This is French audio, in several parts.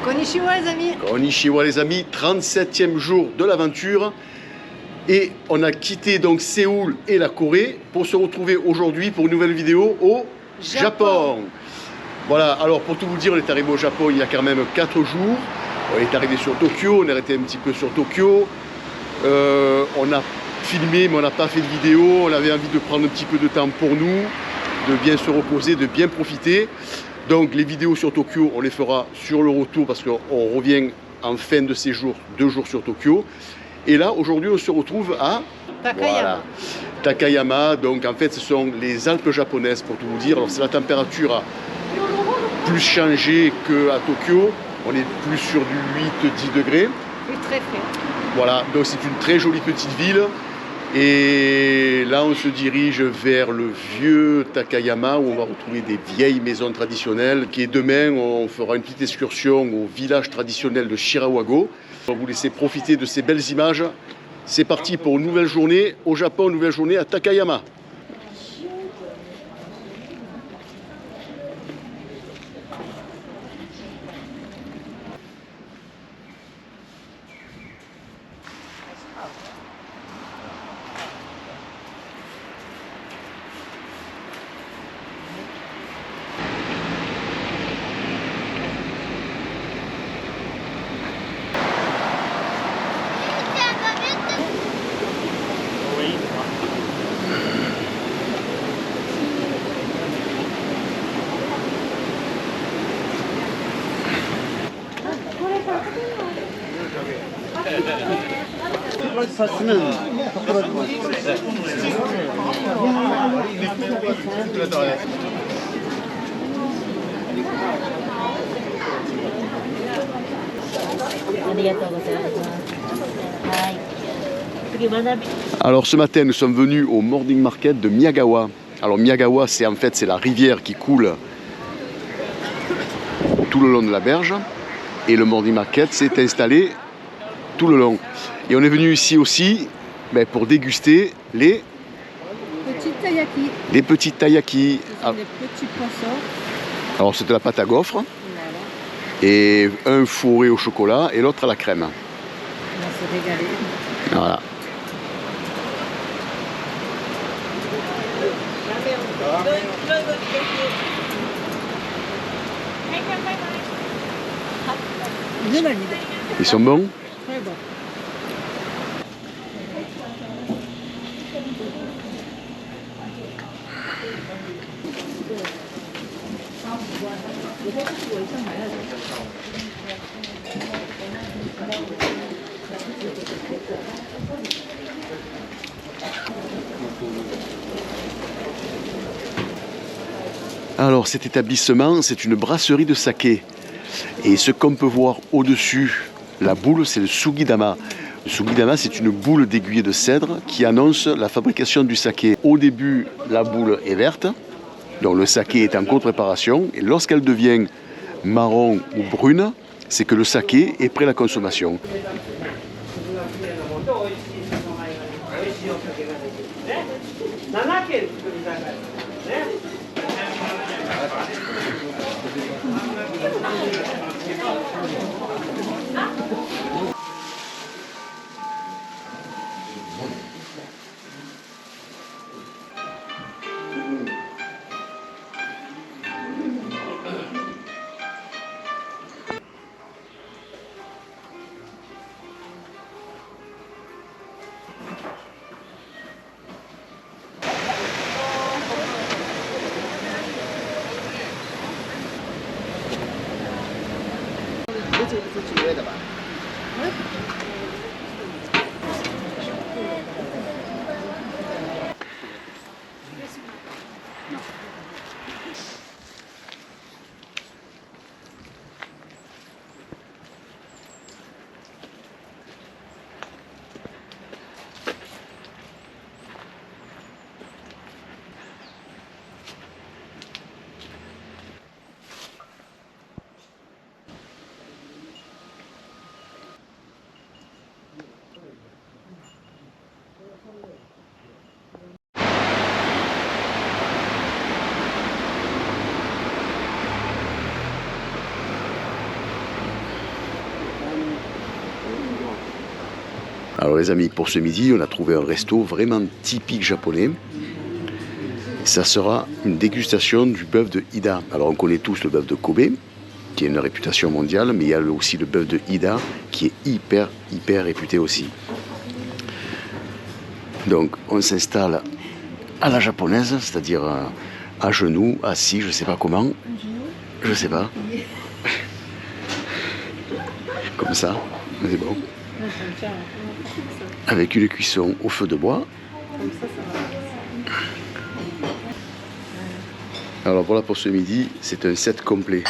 Konnichiwa les amis. Konnichiwa les amis, 37e jour de l'aventure. Et on a quitté donc Séoul et la Corée pour se retrouver aujourd'hui pour une nouvelle vidéo au Japon. Voilà, alors pour tout vous dire, on est arrivé au Japon il y a quand même 4 jours. On est arrivé sur Tokyo, on est arrêté un petit peu sur Tokyo. On a filmé mais on n'a pas fait de vidéo. On avait envie de prendre un petit peu de temps pour nous, de bien se reposer, de bien profiter. Donc les vidéos sur Tokyo, on les fera sur le retour parce qu'on revient en fin de séjour, 2 jours sur Tokyo. Et là, aujourd'hui, on se retrouve à Takayama. Voilà, Takayama. Donc en fait, ce sont les Alpes japonaises pour tout vous dire. Alors c'est la température a plus changé qu'à Tokyo. On est plus sur du 8-10 degrés. Oui, très frais. Voilà, donc c'est une très jolie petite ville. Et là, on se dirige vers le vieux Takayama où on va retrouver des vieilles maisons traditionnelles. Et demain, on fera une petite excursion au village traditionnel de Shirawago. On va vous laisser profiter de ces belles images. C'est parti pour une nouvelle journée au Japon, une nouvelle journée à Takayama. Alors ce matin, nous sommes venus au morning market de Miyagawa. Alors Miyagawa, c'est la rivière qui coule tout le long de la berge. Et le morning market s'est installé tout le long. Et on est venu ici aussi pour déguster les petits taiyaki. Ce sont des petits poissons. Alors c'est de la pâte à gaufre. Voilà. Et un fourré au chocolat et l'autre à la crème. On va se régaler. Voilà. Je valide. Ils sont bons? Très bon. Alors cet établissement, c'est une brasserie de saké. Et ce qu'on peut voir au-dessus, la boule, c'est le sugidama. Le sugidama, c'est une boule d'aiguille de cèdre qui annonce la fabrication du saké. Au début, la boule est verte, donc le saké est en cours de préparation. Et lorsqu'elle devient marron ou brune, c'est que le saké est prêt à la consommation. Alors les amis, pour ce midi, on a trouvé un resto vraiment typique japonais. Ça sera une dégustation du bœuf de Ida. Alors on connaît tous le bœuf de Kobe, qui a une réputation mondiale, mais il y a aussi le bœuf de Ida, qui est hyper réputé aussi. Donc on s'installe à la japonaise, c'est-à-dire à genoux, assis, je ne sais pas comment. Je sais pas. Comme ça, c'est bon. Avec une cuisson au feu de bois. Alors voilà pour ce midi, c'est un set complet.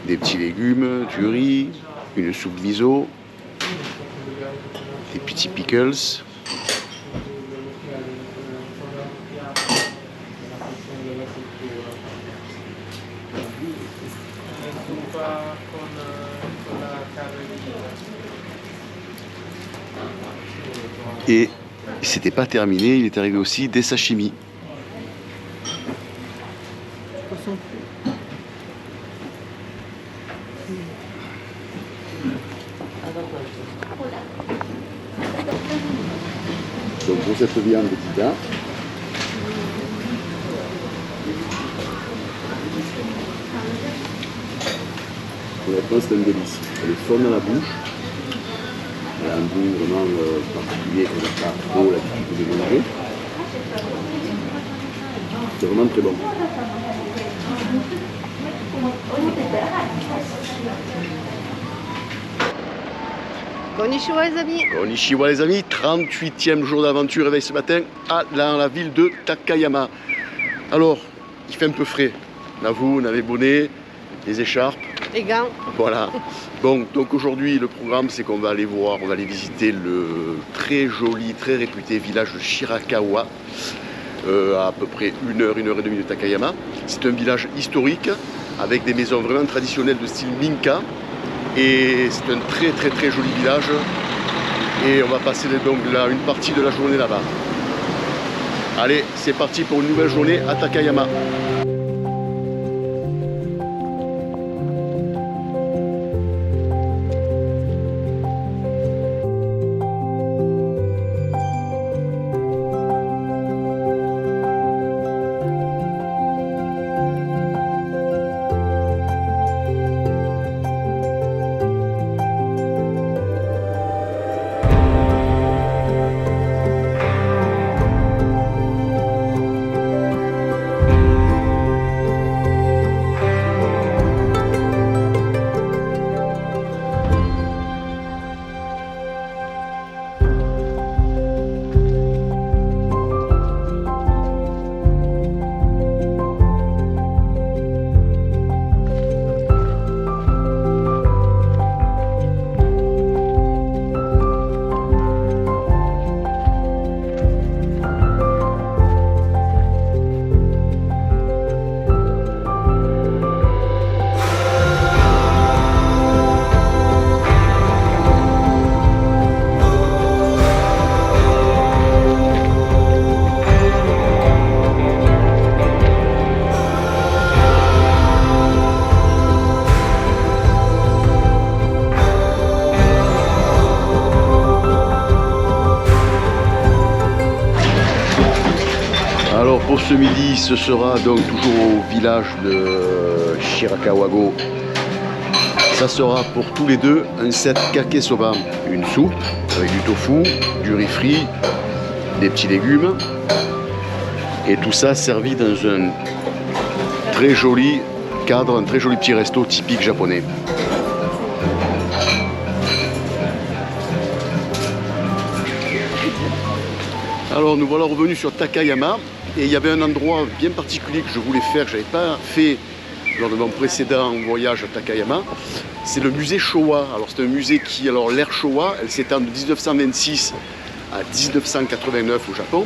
Des petits légumes, du riz, une soupe miso, des petits pickles. Et c'était pas terminé, il est arrivé aussi des sashimi. Donc pour cette viande d'Ida, honnêtement c'est un délice. Elle est fondue dans la bouche. Elle a un goût vraiment particulier qu'on n'a pas trop l'habitude de manger. C'est vraiment très bon. Konnichiwa les amis. Konnichiwa les amis, 38e jour d'aventure, réveil ce matin dans la ville de Takayama. Alors, il fait un peu frais. Là vous, on a les bonnets, les écharpes. Les gants. Voilà. Bon, donc aujourd'hui, le programme, c'est qu'on va aller voir, on va aller visiter le très joli, très réputé village de Shirakawa, à peu près 1 heure et demie de Takayama. C'est un village historique, avec des maisons vraiment traditionnelles de style Minka. Et c'est un très joli village. Et on va passer donc là, une partie de la journée là-bas. Allez, c'est parti pour une nouvelle journée à Takayama. Alors pour ce midi, ce sera donc toujours au village de Shirakawa-go. Ça sera pour tous les deux un set kake soba, une soupe avec du tofu, du riz frit, des petits légumes. Et tout ça servi dans un très joli cadre, un très joli petit resto typique japonais. Alors nous voilà revenus sur Takayama et il y avait un endroit bien particulier que je voulais faire, que je n'avais pas fait lors de mon précédent voyage à Takayama. C'est le musée Showa. Alors c'est un musée qui, alors l'ère Showa, elle s'étend de 1926 à 1989 au Japon,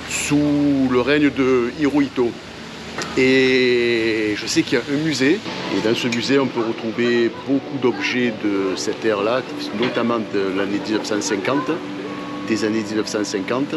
sous le règne de Hirohito. Et je sais qu'il y a un musée, et dans ce musée on peut retrouver beaucoup d'objets de cette ère-là, notamment de l'année 1950, des années 1950.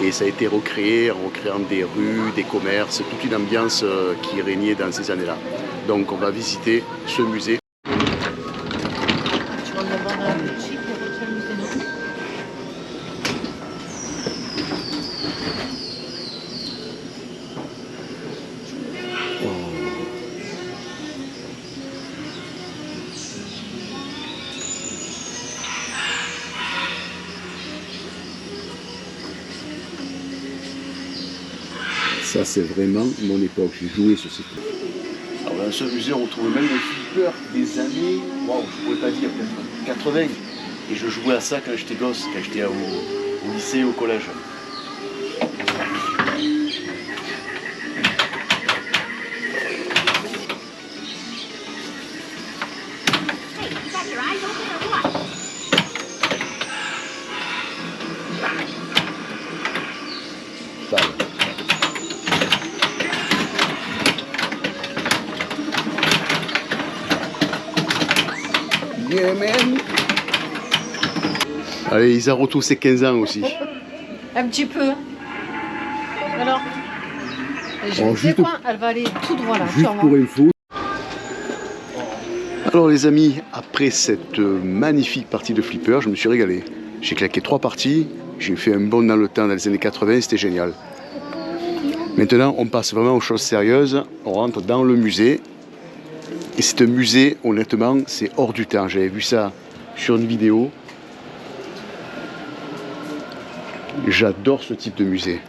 Et ça a été recréé en recréant des rues, des commerces, toute une ambiance qui régnait dans ces années-là. Donc on va visiter ce musée. Ça, c'est vraiment mon époque. J'ai joué sur cette. Alors, dans ce musée, on retrouve même les flippers des années, waouh, je pourrais pas dire, peut-être 80. Et je jouais à ça quand j'étais gosse, quand j'étais au lycée, au collège. Yeah, man. Allez, Isa retrouve ses 15 ans aussi. Un petit peu. Alors, juste quoi, elle va aller tout droit là. Juste pour info. Alors les amis, après cette magnifique partie de flipper, je me suis régalé. J'ai claqué 3 parties, j'ai fait un bond dans le temps dans les années 80, c'était génial. Maintenant, on passe vraiment aux choses sérieuses. On rentre dans le musée. Et ce musée, honnêtement, c'est hors du temps. J'avais vu ça sur une vidéo. J'adore ce type de musée.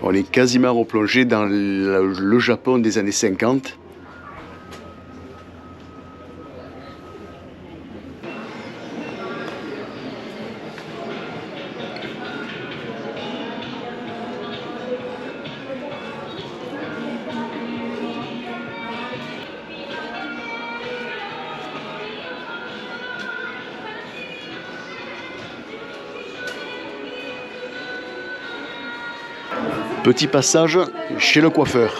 On est quasiment replongé dans le Japon des années 50. Petit passage chez le coiffeur.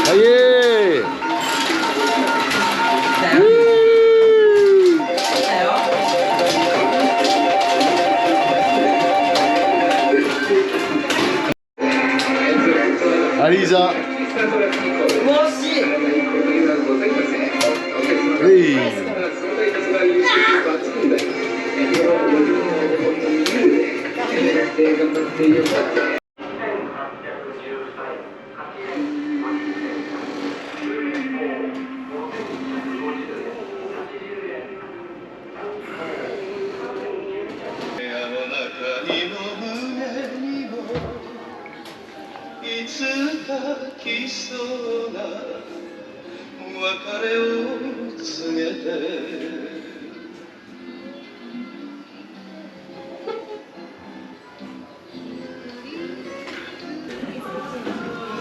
Ça y est! Allez Isa! Moi aussi. Oui.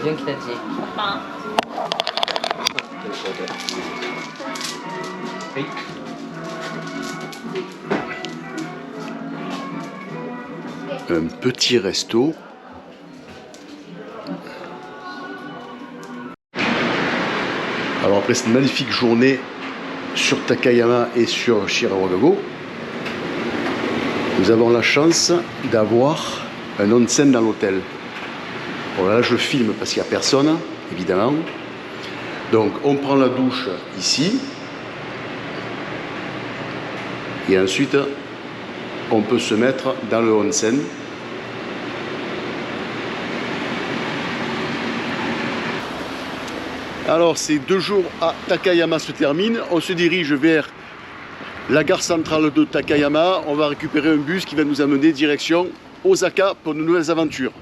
Bien qu'il a dit. Oui. Un petit resto. Alors après cette magnifique journée sur Takayama et sur Shirawagago, nous avons la chance d'avoir un onsen dans l'hôtel. Bon là je filme parce qu'il n'y a personne, évidemment. Donc on prend la douche ici. Et ensuite on peut se mettre dans le onsen. Alors ces 2 jours à Takayama se terminent. On se dirige vers la gare centrale de Takayama. On va récupérer un bus qui va nous amener direction Osaka pour de nouvelles aventures.